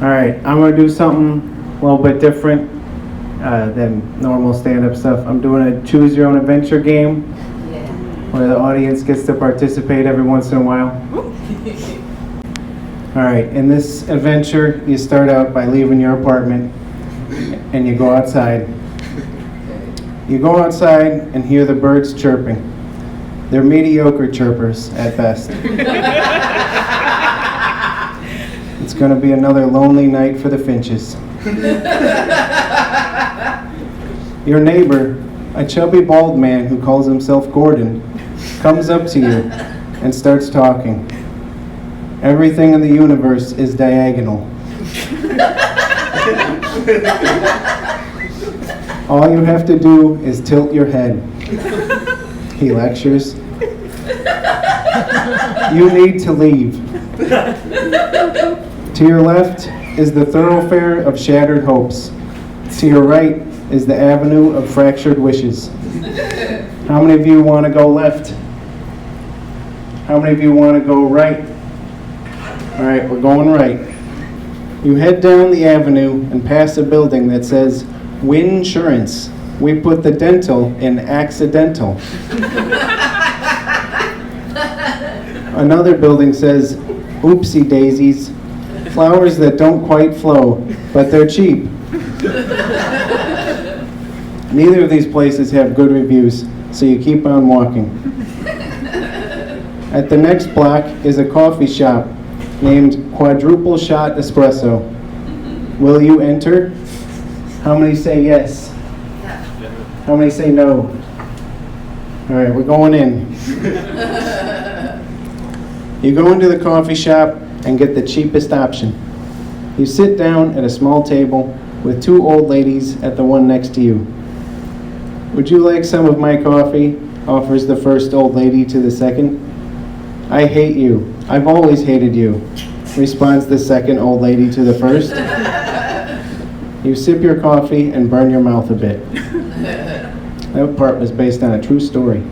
All right, I'm going to do something a little bit different than normal stand-up stuff. I'm doing a choose your own adventure game where the audience gets to participate every once in a while. All right, in this adventure, you start out by leaving your apartment and you go outside. You go outside and hear the birds chirping. They're mediocre chirpers at best. It's going to be another lonely night for the finches. Your neighbor, a chubby bald man who calls himself Gordon, comes up to you and starts talking. Everything in the universe is diagonal. All you have to do is tilt your head. He lectures. You need to leave. To your left is the thoroughfare of shattered hopes. To your right is the avenue of fractured wishes. How many of you want to go left? How many of you want to go right? All right, we're going right. You head down the avenue and pass a building that says, Winsurance. We put the dental in accidental. Another building says, Oopsie daisies. Flowers that don't quite flow, but they're cheap. Neither of these places have good reviews, so you keep on walking. At the next block is a coffee shop named Quadruple Shot Espresso. Will you enter? How many say yes? How many say no? All right, we're going in. You go into the coffee shop and get the cheapest option. You sit down at a small table with two old ladies at the one next to you. Would you like some of my coffee? Offers the first old lady to the second. I hate you. I've always hated you, responds the second old lady to the first. You sip your coffee and burn your mouth a bit. That part was based on a true story.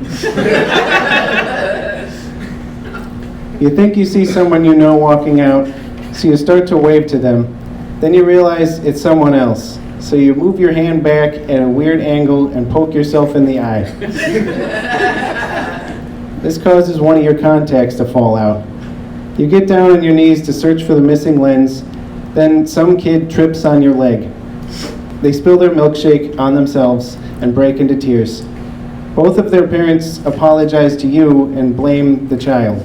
You think you see someone you know walking out, so you start to wave to them. Then you realize it's someone else, so you move your hand back at a weird angle and poke yourself in the eye. This causes one of your contacts to fall out. You get down on your knees to search for the missing lens, then some kid trips on your leg. They spill their milkshake on themselves and break into tears. Both of their parents apologize to you and blame the child.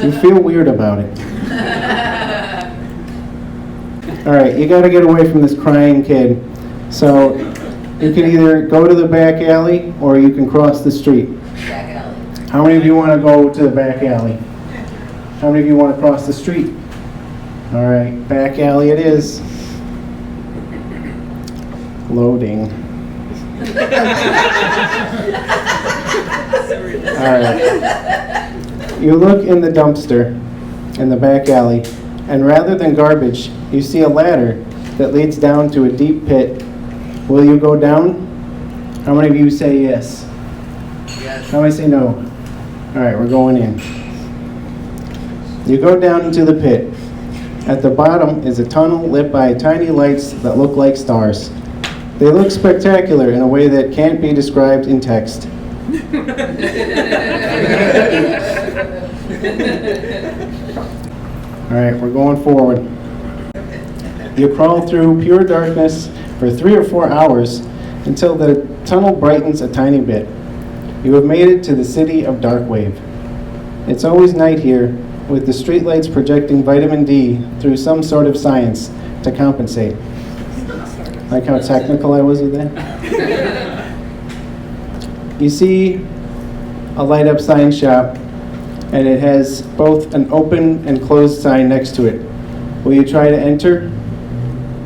You feel weird about it. All right, you got to get away from this crying kid. So you can either go to the back alley or you can cross the street. Back alley. How many of you want to go to the back alley? How many of you want to cross the street? All right, back alley it is. Loading. All right. You look in the dumpster in the back alley, and rather than garbage, you see a ladder that leads down to a deep pit. Will you go down? How many of you say yes? Yes. How many say no? All right, we're going in. You go down into the pit. At the bottom is a tunnel lit by tiny lights that look like stars. They look spectacular in a way that can't be described in text. All right, we're going forward. You crawl through pure darkness for 3 or 4 hours until the tunnel brightens a tiny bit. You have made it to the city of Darkwave. It's always night here, with the streetlights projecting vitamin D through some sort of science to compensate. Like how technical I was with that? You see a light-up sign shop, and it has both an open and closed sign next to it. Will you try to enter?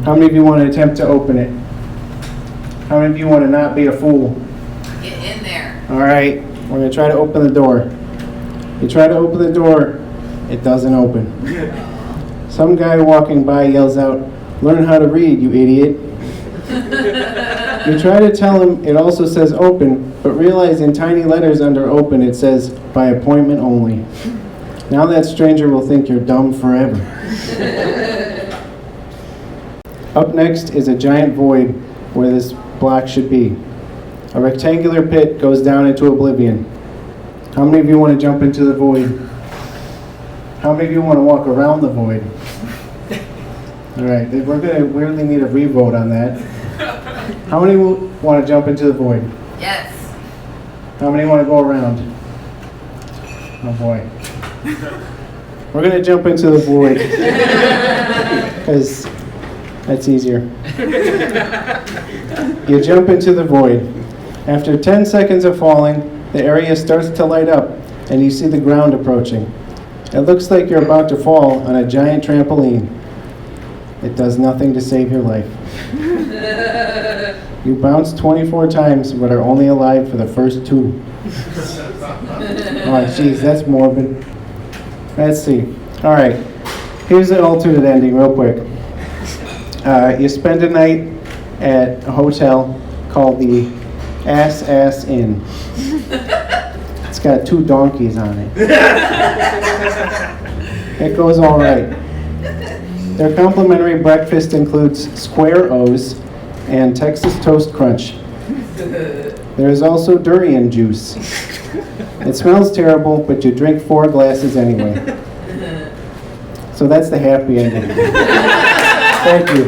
How many of you want to attempt to open it? How many of you want to not be a fool? Get in there. All right, we're going to try to open the door. You try to open the door, it doesn't open. Some guy walking by yells out, "Learn how to read, you idiot." You try to tell him it also says open, but realize in tiny letters under open it says by appointment only. Now that stranger will think you're dumb forever. Up next is a giant void where this block should be. A rectangular pit goes down into oblivion. How many of you want to jump into the void? How many of you want to walk around the void? All right, we're going to weirdly need a revote on that. How many want to jump into the void? Yes. How many want to go around? Oh boy. We're going to jump into the void because that's easier. You jump into the void. After 10 seconds of falling, the area starts to light up and you see the ground approaching. It looks like you're about to fall on a giant trampoline. It does nothing to save your life. You bounce 24 times but are only alive for the first 2. Oh, jeez, that's morbid. Let's see. All right, here's the alternate ending real quick. You spend a night at a hotel called the Ass Inn. It's got 2 donkeys on it. It goes all right. Their complimentary breakfast includes square O's and Texas Toast Crunch. There is also durian juice. It smells terrible, but you drink 4 glasses anyway. So that's the happy ending. Thank you.